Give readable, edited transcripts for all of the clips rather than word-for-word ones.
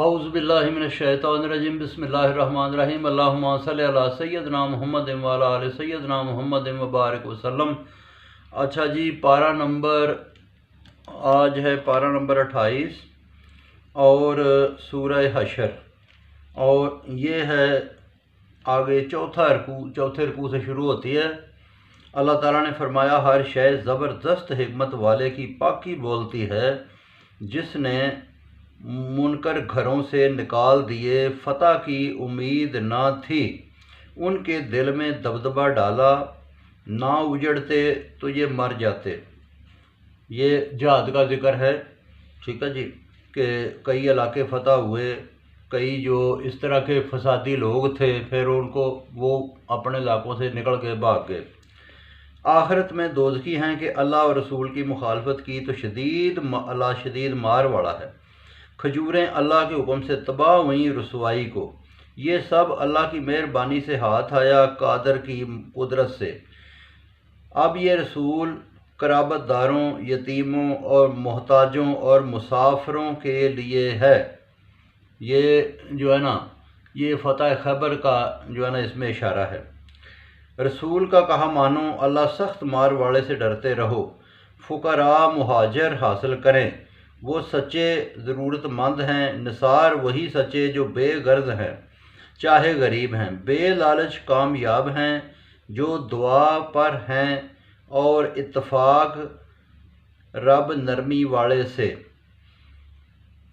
اعوذ باللہ من الشیطان الرجیم بسم اللہ الرحمن الرحیم اللہم صلی علی سیدنا محمد وعلی آل سیدنا محمد مبارک وسلم۔ اچھا جی، آج ہے پارہ نمبر 28 اور سورہ حشر، اور یہ ہے آگے چوتھے رکوع سے شروع ہوتی ہے۔ اللہ تعالیٰ نے فرمایا ہر شے زبردست حکمت والے کی پاکی بولتی ہے، جس نے منکر گھروں سے نکال دیے، فتح کی امید نہ تھی، ان کے دل میں دبدبہ ڈالا، نہ اجڑتے تو یہ مر جاتے۔ یہ جہاد کا ذکر ہے، ٹھیک ہے جی، کہ کئی علاقے فتح ہوئے، کئی جو اس طرح کے فسادی لوگ تھے پھر ان کو وہ اپنے علاقوں سے نکل کے بھاگ گئے۔ آخرت میں دوزخی ہیں کہ اللہ اور رسول کی مخالفت کی تو اللہ شدید مار والا ہے۔ کھجوریں اللہ کے حکم سے تباہ ہوئیں رسوائی کو، یہ سب اللہ کی مہربانی سے ہاتھ آیا، قادر کی قدرت سے۔ اب یہ رسول قرابت داروں، یتیموں اور محتاجوں اور مسافروں کے لیے ہے۔ یہ جو ہے نا، یہ فتح خیبر کا جو ہے نا اس میں اشارہ ہے۔ رسول کا کہا مانو، اللہ سخت مار والے سے ڈرتے رہو۔ فقراء مہاجر حاصل کریں، وہ سچے ضرورت مند ہیں، نثار وہی سچے جو بے غرض ہیں، چاہے غریب ہیں، بے لالچ کامیاب ہیں، جو دعا پر ہیں اور اتفاق رب نرمی والے سے۔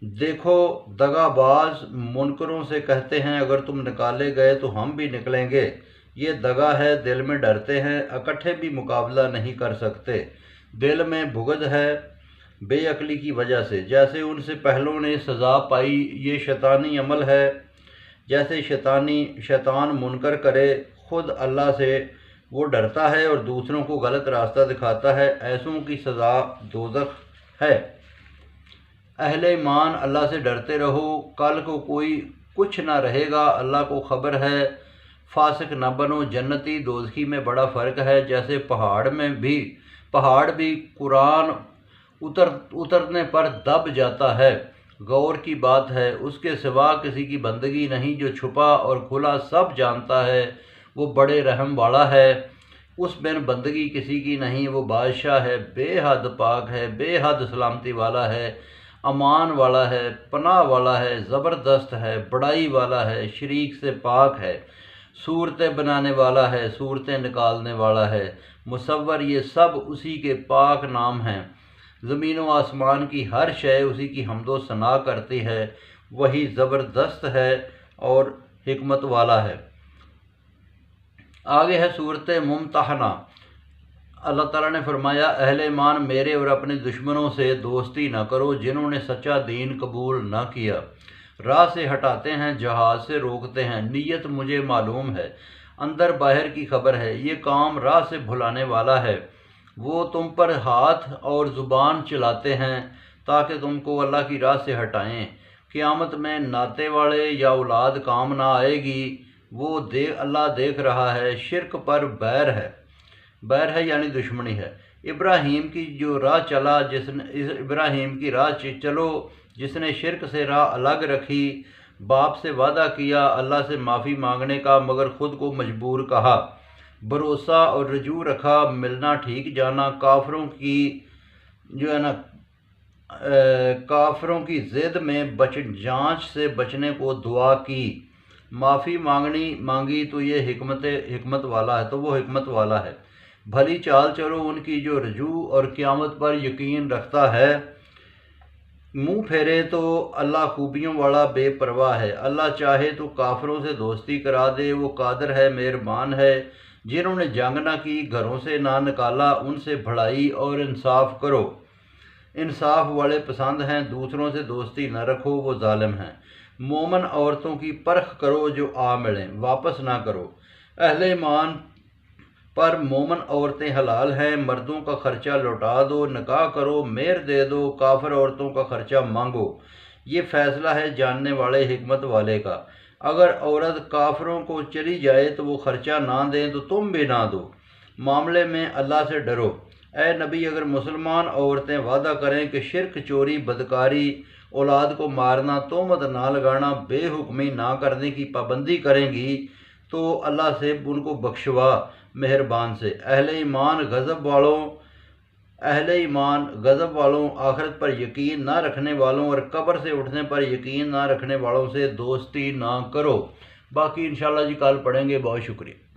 دیکھو دغا باز منکروں سے کہتے ہیں اگر تم نکالے گئے تو ہم بھی نکلیں گے، یہ دغا ہے، دل میں ڈرتے ہیں، اکٹھے بھی مقابلہ نہیں کر سکتے، دل میں بغض ہے بے عقلی کی وجہ سے، جیسے ان سے پہلوں نے سزا پائی، یہ شیطانی عمل ہے۔ جیسے شیطان منکر کرے، خود اللہ سے وہ ڈرتا ہے اور دوسروں کو غلط راستہ دکھاتا ہے، ایسوں کی سزا دوزخ ہے۔ اہل ایمان اللہ سے ڈرتے رہو، کل کو کوئی کچھ نہ رہے گا، اللہ کو خبر ہے۔ فاسق نہ بنو، جنتی دوزخی میں بڑا فرق ہے۔ جیسے پہاڑ بھی قرآن اترنے پر دب جاتا ہے، غور کی بات ہے، اس کے سوا کسی کی بندگی نہیں، جو چھپا اور کھلا سب جانتا ہے، وہ بڑے رحم والا ہے، اس بن بندگی کسی کی نہیں، وہ بادشاہ ہے، بے حد پاک ہے، بے حد سلامتی والا ہے، امان والا ہے، پناہ والا ہے، زبردست ہے، بڑائی والا ہے، شریک سے پاک ہے، صورتیں بنانے والا ہے، صورتیں نکالنے والا ہے، مصور، یہ سب اسی کے پاک نام ہیں۔ زمین و آسمان کی ہر شے اسی کی حمد و ثنا کرتی ہے، وہی زبردست ہے اور حکمت والا ہے۔ آگے ہے صورت ممتحنہ۔ اللہ تعالیٰ نے فرمایا اہل ایمان میرے اور اپنے دشمنوں سے دوستی نہ کرو، جنہوں نے سچا دین قبول نہ کیا، راہ سے ہٹاتے ہیں، جہاد سے روکتے ہیں، نیت مجھے معلوم ہے، اندر باہر کی خبر ہے، یہ کام راہ سے بھلانے والا ہے۔ وہ تم پر ہاتھ اور زبان چلاتے ہیں تاکہ تم کو اللہ کی راہ سے ہٹائیں۔ قیامت میں ناطے والے یا اولاد کام نہ آئے گی، وہ اللہ دیکھ رہا ہے۔ شرک پر بیر ہے یعنی دشمنی ہے۔ ابراہیم کی جو راہ چلا، ابراہیم کی راہ چلو جس نے شرک سے راہ الگ رکھی، باپ سے وعدہ کیا اللہ سے معافی مانگنے کا، مگر خود کو مجبور کہا، بھروسہ اور رجوع رکھا، ملنا ٹھیک جانا، کافروں کی ضد میں جانچ سے بچنے کو دعا کی، معافی مانگی تو یہ حکمت والا ہے، تو وہ حکمت والا ہے۔ بھلی چال چلو ان کی جو رجوع اور قیامت پر یقین رکھتا ہے، منہ پھیرے تو اللہ خوبیوں والا بے پرواہ ہے۔ اللہ چاہے تو کافروں سے دوستی کرا دے، وہ قادر ہے، مہربان ہے۔ جنہوں نے جنگ نہ کی، گھروں سے نہ نکالا، ان سے بھلائی اور انصاف کرو، انصاف والے پسند ہیں۔ دوسروں سے دوستی نہ رکھو، وہ ظالم ہیں۔ مومن عورتوں کی پرکھ کرو جو آ ملیں، واپس نہ کرو۔ اہل ایمان پر مومن عورتیں حلال ہیں، مردوں کا خرچہ لوٹا دو، نکاح کرو، مہر دے دو، کافر عورتوں کا خرچہ مانگو، یہ فیصلہ ہے جاننے والے حکمت والے کا۔ اگر عورت کافروں کو چلی جائے تو وہ خرچہ نہ دیں تو تم بھی نہ دو، معاملے میں اللہ سے ڈرو۔ اے نبی، اگر مسلمان عورتیں وعدہ کریں کہ شرک، چوری، بدکاری اولاد کو مارنا، تہمت نہ لگانا، بے حکمی نہ کرنے کی پابندی کریں گی تو اللہ سے ان کو بخشوا مہربان سے۔ اہل ایمان غضب والوں، آخرت پر یقین نہ رکھنے والوں اور قبر سے اٹھنے پر یقین نہ رکھنے والوں سے دوستی نہ کرو۔ باقی انشاءاللہ جی کل پڑھیں گے۔ بہت شکریہ۔